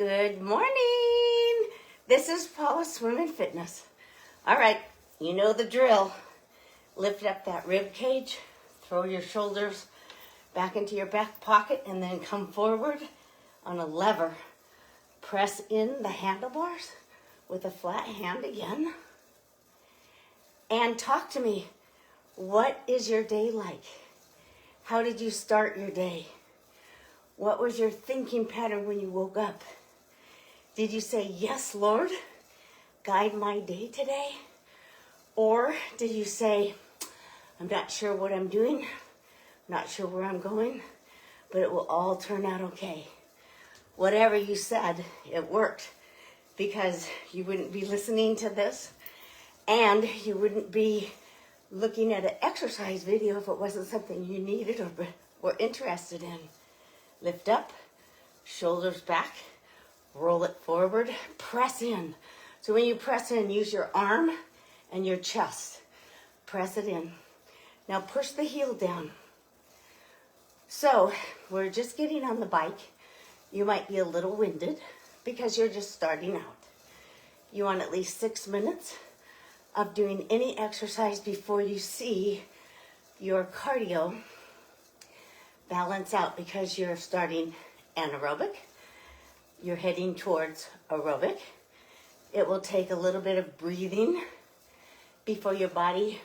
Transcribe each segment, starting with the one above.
Good morning. This is Paula Swim and Fitness. All right, you know the drill. Lift up that rib cage, throw your shoulders back into your back pocket, and then come forward on a lever. Press in the handlebars with a flat hand again. And talk to me. What is your day like? How did you start your day? What was your thinking pattern when you woke up? Did you say, yes, Lord, guide my day today? Or did you say, I'm not sure what I'm doing, not sure where I'm going, but it will all turn out okay? Whatever you said, it worked, because you wouldn't be listening to this and you wouldn't be looking at an exercise video if it wasn't something you needed or were interested in. Lift up, shoulders back, roll it forward, press in. So when you press in, use your arm and your chest. Press it in. Now push the heel down. So we're just getting on the bike. You might be a little winded because you're just starting out. You want at least 6 minutes of doing any exercise before you see your cardio balance out, because you're starting anaerobic. You're heading towards aerobic. It will take a little bit of breathing before your body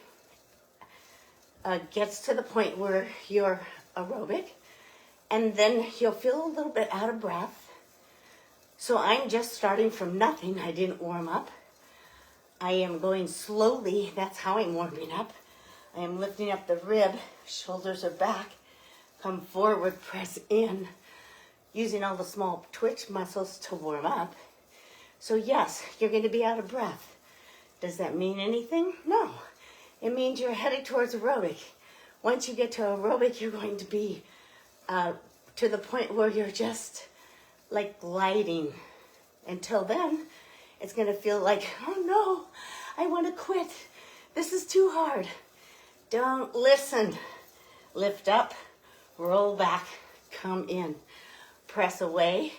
gets to the point where you're aerobic. And then you'll feel a little bit out of breath. So I'm just starting from nothing. I didn't warm up. I am going slowly. That's how I'm warming up. I am lifting up the rib. Shoulders are back. Come forward, press in. Using all the small twitch muscles to warm up. So yes, you're going to be out of breath. Does that mean anything? No. It means you're headed towards aerobic. Once you get to aerobic, you're going to be to the point where you're just like gliding. Until then, it's going to feel like, oh no, I want to quit. This is too hard. Don't listen. Lift up, roll back, come in. Press away.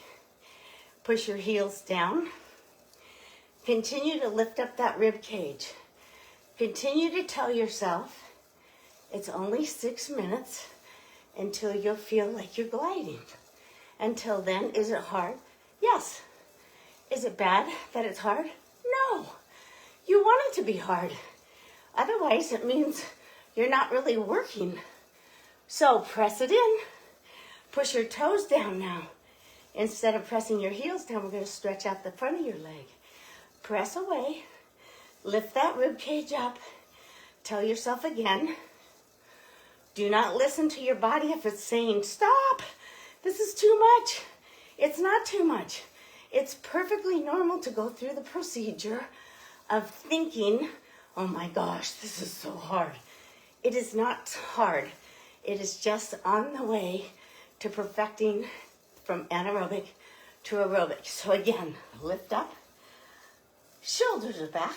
Push your heels down. Continue to lift up that rib cage. Continue to tell yourself it's only 6 minutes until you'll feel like you're gliding. Until then, is it hard? Yes. Is it bad that it's hard? No. You want it to be hard. Otherwise, it means you're not really working. So press it in. Push your toes down now. Instead of pressing your heels down, we're going to stretch out the front of your leg. Press away. Lift that rib cage up. Tell yourself again. Do not listen to your body if it's saying, stop. This is too much. It's not too much. It's perfectly normal to go through the procedure of thinking, oh my gosh, this is so hard. It is not hard. It is just on the way to perfecting from anaerobic to aerobic. So again, lift up, shoulders are back,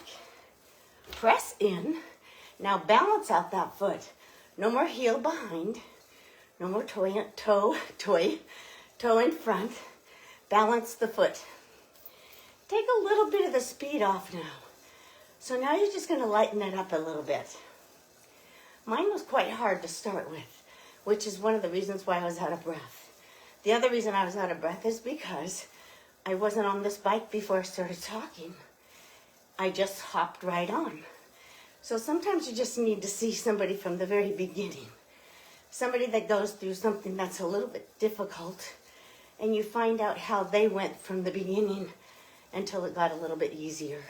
press in. Now balance out that foot. No more heel behind, no more toe in front. Balance the foot. Take a little bit of the speed off now. So now you're just going to lighten it up a little bit. Mine was quite hard to start with, which is one of the reasons why I was out of breath. The other reason I was out of breath is because I wasn't on this bike before I started talking. I just hopped right on. So sometimes you just need to see somebody from the very beginning. Somebody that goes through something that's a little bit difficult, and you find out how they went from the beginning until it got a little bit easier.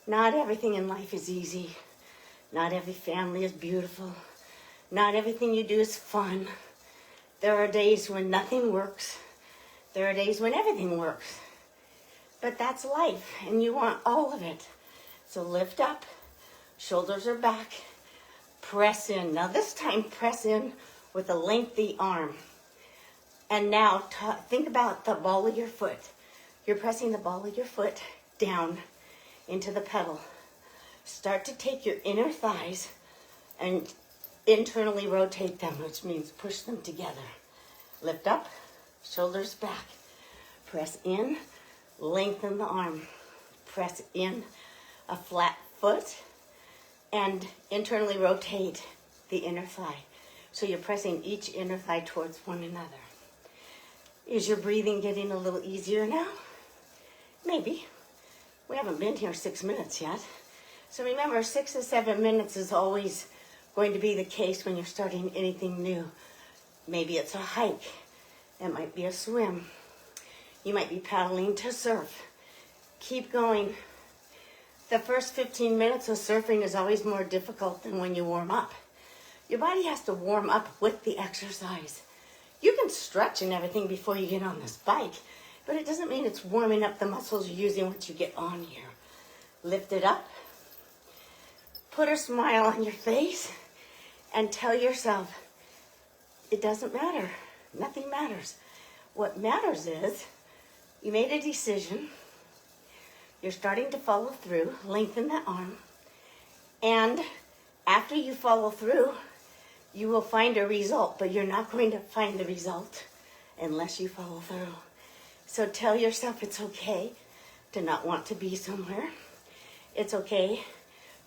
Not everything in life is easy. Not every family is beautiful. Not everything you do is fun. There are days when nothing works. There are days when everything works. But that's life, and you want all of it. So lift up, shoulders are back, press in. Now this time, press in with a lengthy arm. And now think about the ball of your foot. You're pressing the ball of your foot down into the pedal. Start to take your inner thighs and internally rotate them, which means push them together. Lift up, shoulders back. Press in, lengthen the arm. Press in, a flat foot, and internally rotate the inner thigh. So you're pressing each inner thigh towards one another. Is your breathing getting a little easier now? Maybe. We haven't been here 6 minutes yet. So remember, 6 to 7 minutes is always going to be the case when you're starting anything new. Maybe it's a hike. It might be a swim. You might be paddling to surf. Keep going. The first 15 minutes of surfing is always more difficult than when you warm up. Your body has to warm up with the exercise. You can stretch and everything before you get on this bike, but it doesn't mean it's warming up the muscles you're using once you get on here. Lift it up. Put a smile on your face and tell yourself, it doesn't matter. Nothing matters. What matters is you made a decision. You're starting to follow through. Lengthen that arm. And after you follow through, you will find a result, but you're not going to find the result unless you follow through. So tell yourself it's okay to not want to be somewhere. It's okay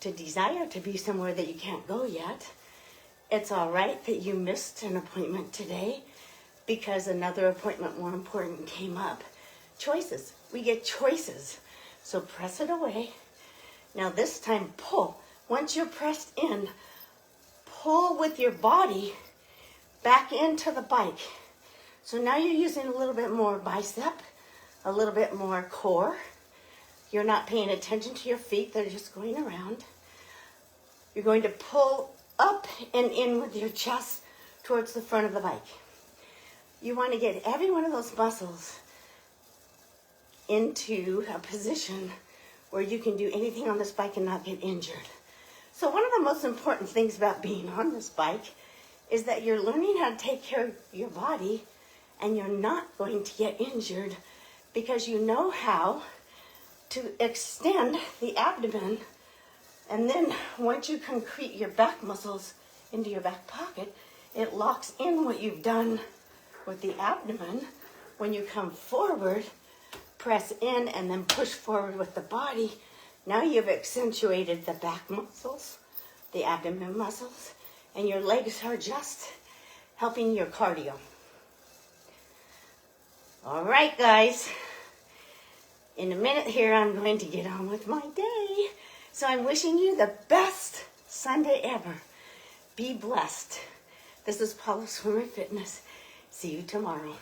to desire to be somewhere that you can't go yet. It's all right that you missed an appointment today because another appointment more important came up. Choices. We get choices. So press it away. Now this time pull. Once you're pressed in, pull with your body back into the bike. So now you're using a little bit more bicep, a little bit more core. You're not paying attention to your feet. They're just going around. You're going to pull up and in with your chest towards the front of the bike. You want to get every one of those muscles into a position where you can do anything on this bike and not get injured. So one of the most important things about being on this bike is that you're learning how to take care of your body and you're not going to get injured because you know how to extend the abdomen. And then once you concrete your back muscles into your back pocket, it locks in what you've done with the abdomen. When you come forward, press in and then push forward with the body. Now you've accentuated the back muscles, the abdomen muscles, and your legs are just helping your cardio. All right, guys. In a minute here, I'm going to get on with my day. So I'm wishing you the best Sunday ever. Be blessed. This is Paula Swimmer Fitness. See you tomorrow.